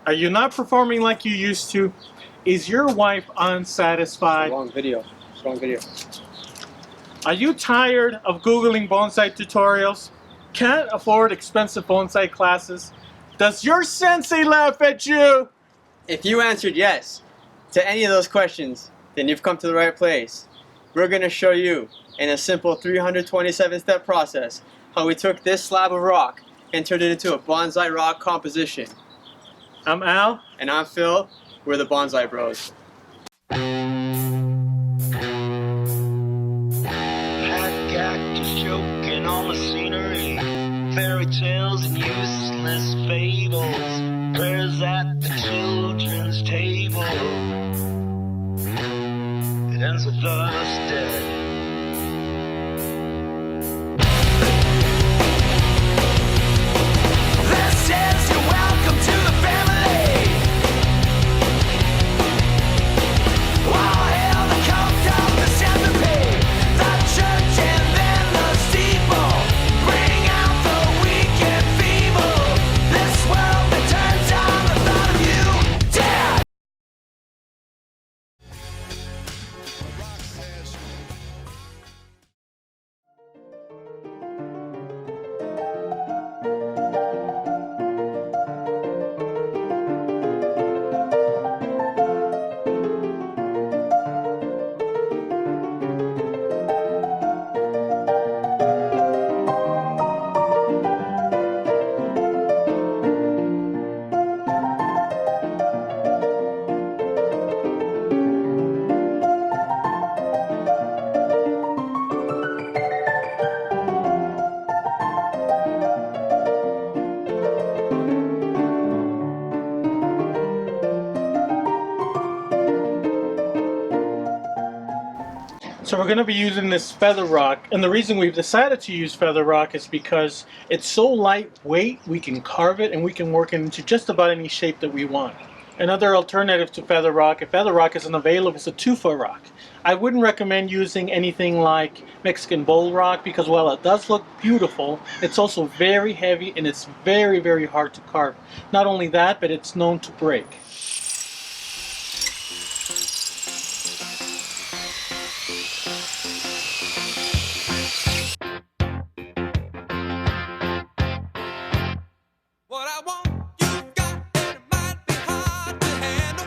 Are you not performing like you used to? Is your wife unsatisfied? Wrong video. Wrong video. Are you tired of Googling bonsai tutorials? Can't afford expensive bonsai classes? Does your sensei laugh at you? If you answered yes to any of those questions, then you've come to the right place. We're going to show you in a simple 327-step process how we took this slab of rock and turned it into a bonsai rock composition. I'm Al. And I'm Phil. We're the Bonsai Bros. Cactus choking on the scenery, fairy tales and useless fables, prayers at the children's table. It ends with us dead. This is your welcome to the family. All hail the cult of the centipede, the church and then the steeple. Bring out the weak and feeble. This world that turns on the thought of you dead. So we're going to be using this feather rock, and the reason we've decided to use feather rock is because it's so lightweight, we can carve it and we can work it into just about any shape that we want. Another alternative to feather rock, if feather rock isn't available, is a tufa rock. I wouldn't recommend using anything like Mexican bowl rock because while it does look beautiful, it's also very heavy and it's very, very hard to carve. Not only that, but it's known to break. What I want, you got, and it might be hard to handle,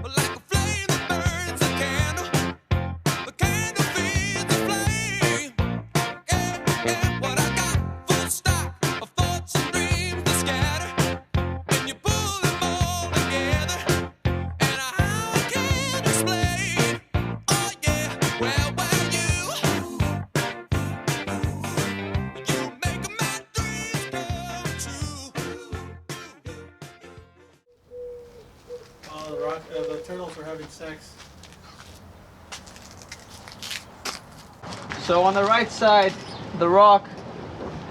but like a flame that burns a candle, the candle feeds the flame. Yeah, what I got, full stock of thoughts and dreams that scatter, and you pull them all together, and I can't explain. Oh yeah, well, you make my dreams come true. The turtles are having sex. So on the right side, the rock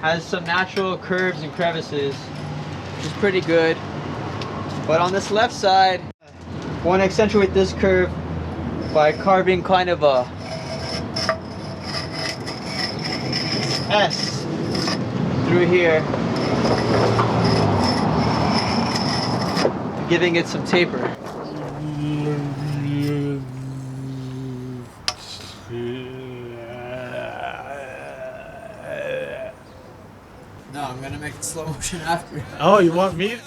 has some natural curves and crevices, which is pretty good. But on this left side, I want to accentuate this curve by carving kind of a S through here, giving it some taper. No, I'm gonna make it slow motion after. Oh, you want me?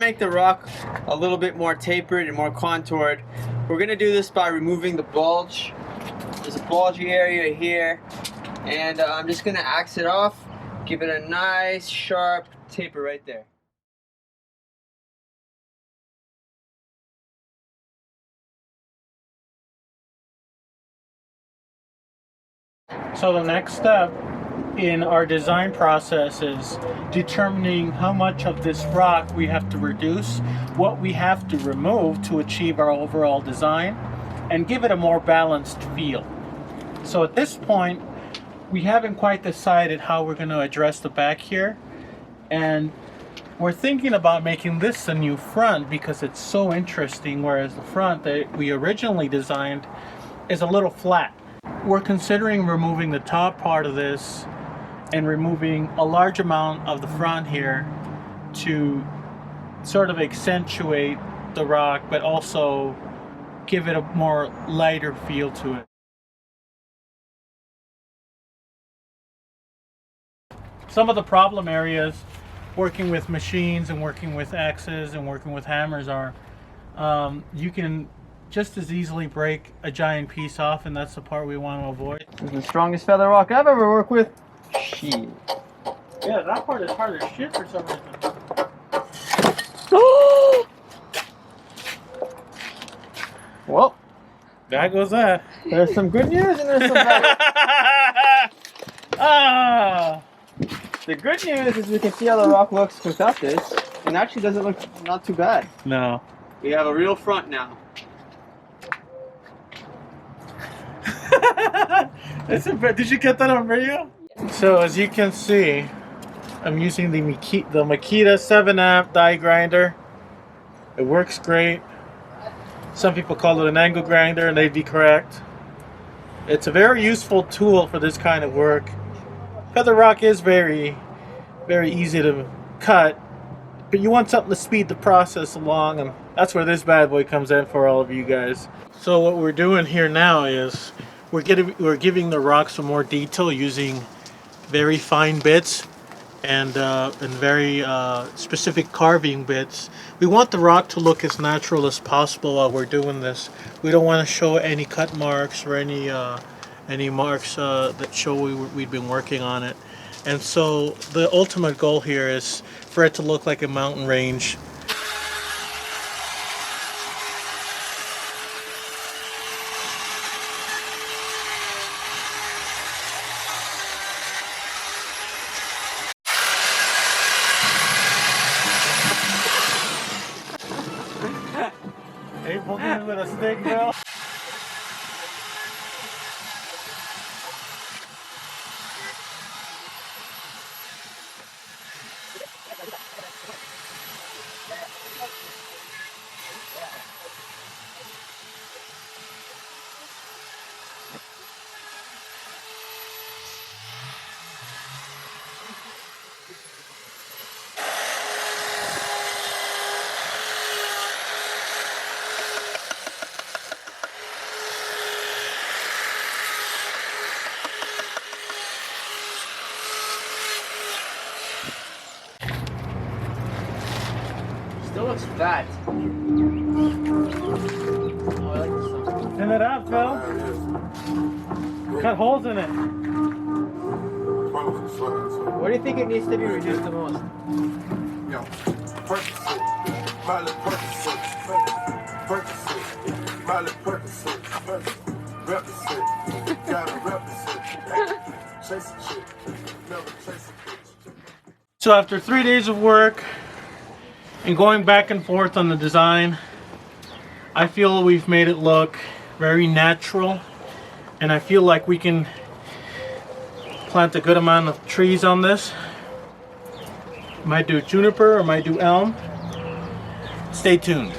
Make the rock a little bit more tapered and more contoured. We're gonna do this by removing the bulge. There's a bulgy area here, and I'm just gonna axe it off, give it a nice sharp taper right there. So the next step in our design process is determining how much of this rock we have to reduce, what we have to remove to achieve our overall design, and give it a more balanced feel. So at this point, we haven't quite decided how we're going to address the back here, and we're thinking about making this a new front because it's so interesting, whereas the front that we originally designed is a little flat. We're considering removing the top part of this and removing a large amount of the front here to sort of accentuate the rock, but also give it a more lighter feel to it. Some of the problem areas working with machines and working with axes and working with hammers are you can just as easily break a giant piece off, and that's the part we want to avoid. This is the strongest feather rock I've ever worked with. Shit. Yeah, that part is hard as shit for some reason. Well, There goes that. there's some good news and there's some bad. Ah! The good news is we can see how the rock looks without this, and actually doesn't look not too bad. No. We have a real front now. Did you get that on video? So as you can see, I'm using the Makita 7-amp die grinder. It works great. Some people call it an angle grinder, and they'd be correct. It's a very useful tool for this kind of work. Feather rock is very, very easy to cut, but you want something to speed the process along, and that's where this bad boy comes in for all of you guys. So what we're doing here now is we're giving the rock some more detail using very fine bits and very specific carving bits. We want the rock to look as natural as possible while we're doing this. We don't want to show any cut marks or any marks that show we'd been working on it. And so the ultimate goal here is for it to look like a mountain range. Hey, poking me with a stick, bro. Still looks fat. Oh, I like this one. Thin it out, Phil. Cut holes in it. What do you think it needs to be reduced the most? So after 3 days of work and going back and forth on the design, I feel we've made it look very natural, and I feel like we can plant a good amount of trees on this. Might do juniper or might do elm. Stay tuned.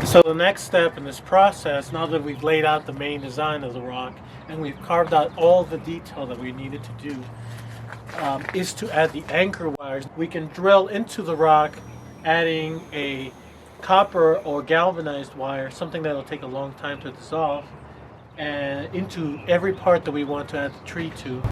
So the next step in this process, now that we've laid out the main design of the rock and we've carved out all the detail that we needed to do, is to add the anchor wires. We can drill into the rock, adding a copper or galvanized wire, something that'll take a long time to dissolve, and into every part that we want to add the tree to.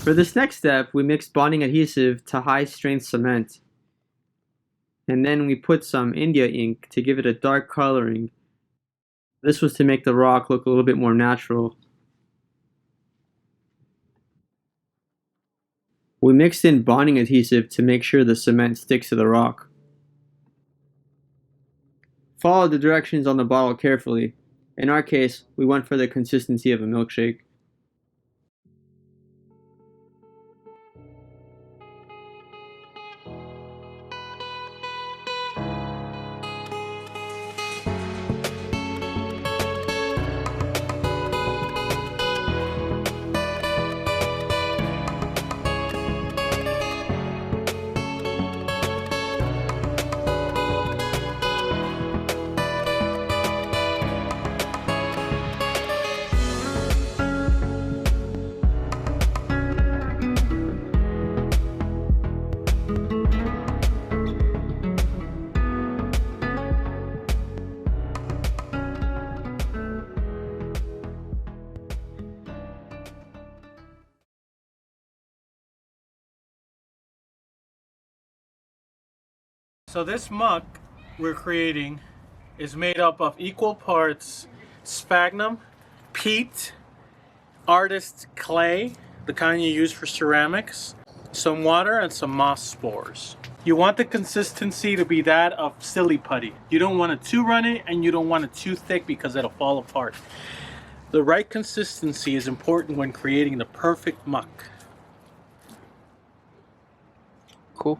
For this next step, we mix bonding adhesive to high strength cement. And then we put some India ink to give it a dark coloring. This was to make the rock look a little bit more natural. We mixed in bonding adhesive to make sure the cement sticks to the rock. Follow the directions on the bottle carefully. In our case, we went for the consistency of a milkshake. So this muck we're creating is made up of equal parts sphagnum, peat, artist clay, the kind you use for ceramics, some water, and some moss spores. You want the consistency to be that of silly putty. You don't want it too runny and you don't want it too thick because it'll fall apart. The right consistency is important when creating the perfect muck. Cool.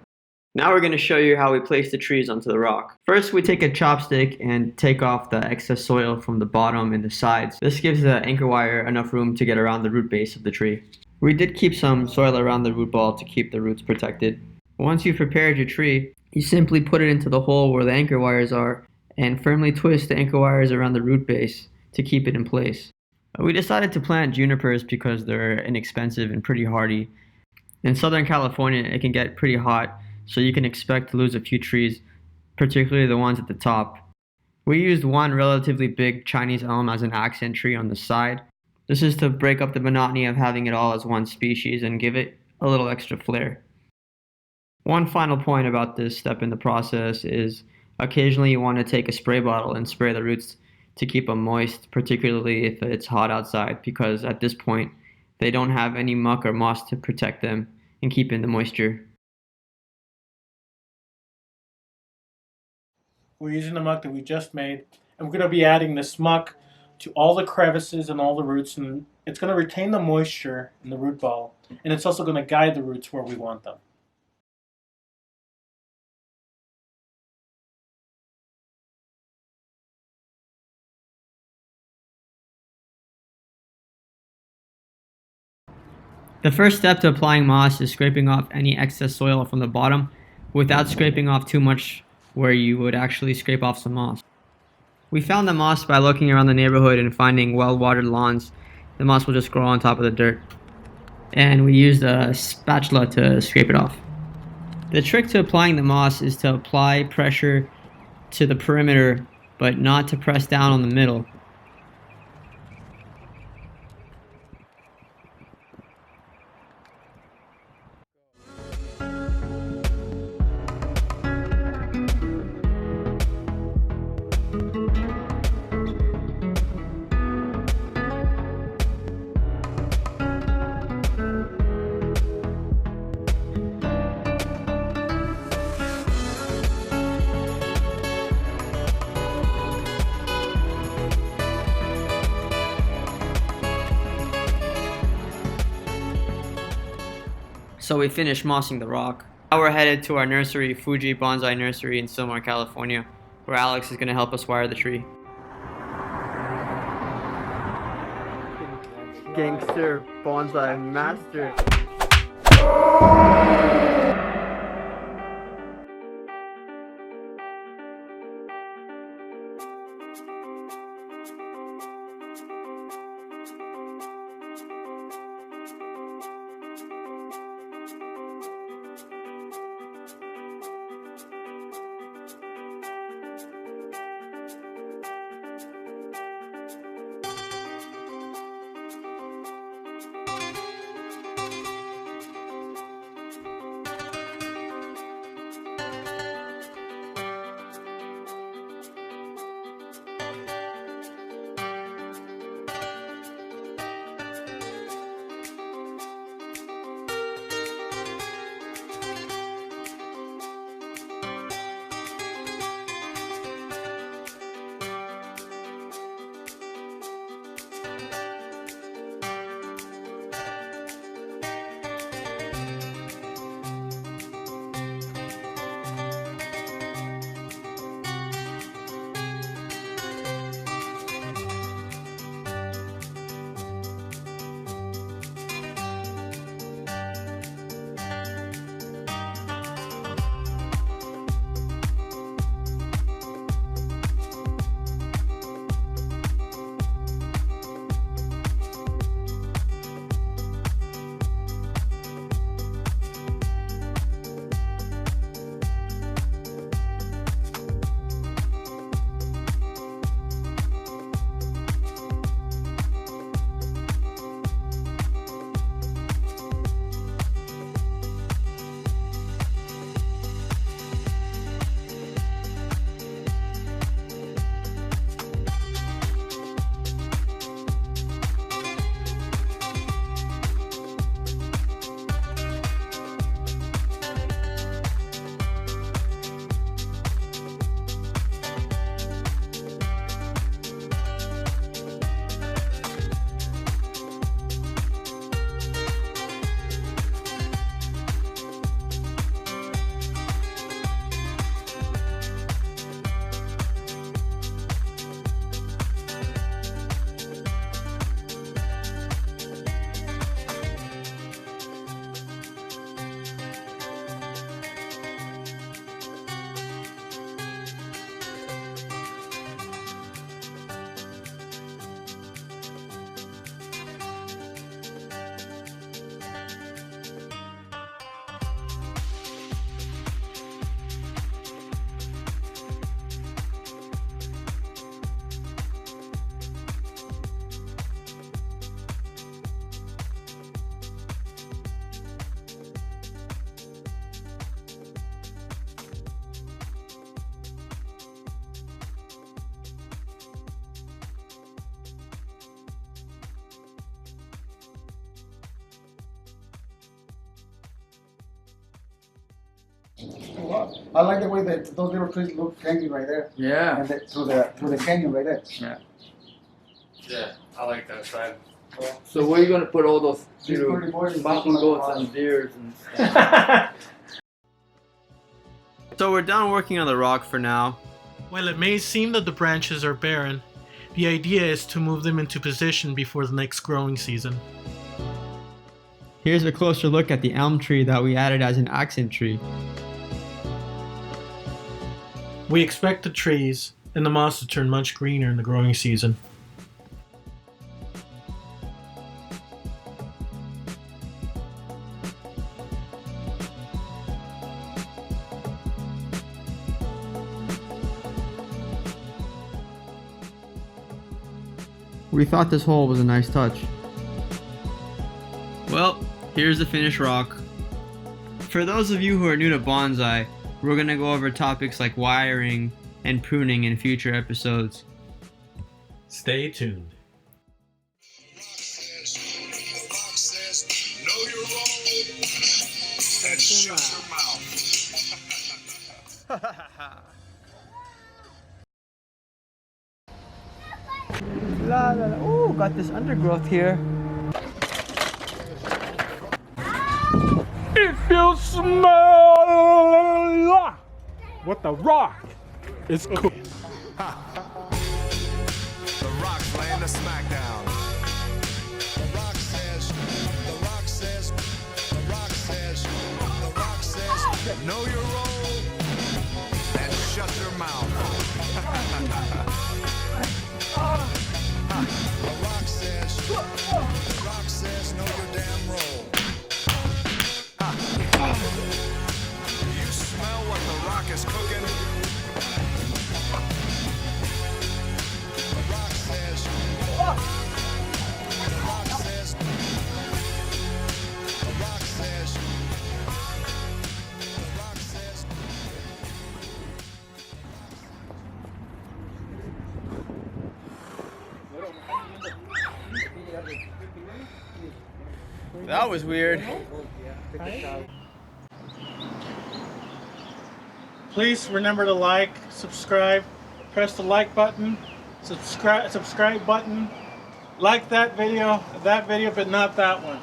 Now we're going to show you how we place the trees onto the rock. First, we take a chopstick and take off the excess soil from the bottom and the sides. This gives the anchor wire enough room to get around the root base of the tree. We did keep some soil around the root ball to keep the roots protected. Once you've prepared your tree, you simply put it into the hole where the anchor wires are and firmly twist the anchor wires around the root base to keep it in place. We decided to plant junipers because they're inexpensive and pretty hardy. In Southern California, it can get pretty hot, so you can expect to lose a few trees, particularly the ones at the top. We used one relatively big Chinese elm as an accent tree on the side. This is to break up the monotony of having it all as one species and give it a little extra flair. One final point about this step in the process is occasionally you want to take a spray bottle and spray the roots to keep them moist, particularly if it's hot outside, because at this point they don't have any muck or moss to protect them and keep in the moisture. We're using the muck that we just made, and we're going to be adding this muck to all the crevices and all the roots, and it's going to retain the moisture in the root ball, and it's also going to guide the roots where we want them. The first step to applying moss is scraping off any excess soil from the bottom without scraping off too much where you would actually scrape off some moss. We found the moss by looking around the neighborhood and finding well-watered lawns. The moss will just grow on top of the dirt. And we used a spatula to scrape it off. The trick to applying the moss is to apply pressure to the perimeter, but not to press down on the middle. So we finished mossing the rock. Now we're headed to our nursery, Fuji Bonsai Nursery in Sylmar, California, where Alex is going to help us wire the tree. Gangster bonsai master. I like the way that those little trees look hanging right there, Yeah. and through the canyon right there. Yeah, I like that side. So where are you gonna put all those These little pretty boys is mountain looking like goats a and deers and So we're done working on the rock for now. While it may seem that the branches are barren, the idea is to move them into position before the next growing season. Here's a closer look at the elm tree that we added as an accent tree. We expect the trees and the moss to turn much greener in the growing season. We thought this hole was a nice touch. Well, here's the finished rock. For those of you who are new to bonsai, we're going to go over topics like wiring and pruning in future episodes. Stay tuned. La la la. Ooh, got this undergrowth here. If you smell what the rock is cooking. The Rock's laying the smackdown. The Rock says, the Rock says, the Rock says, the Rock says, know your role and shut your mouth. The Rock says, know your damn role. You smell what the Rock is cooking? The Rock says, the Rock says, the Rock says, the Rock says. That was weird. Please remember to like, subscribe, press the like button, subscribe button, like that video, but not that one.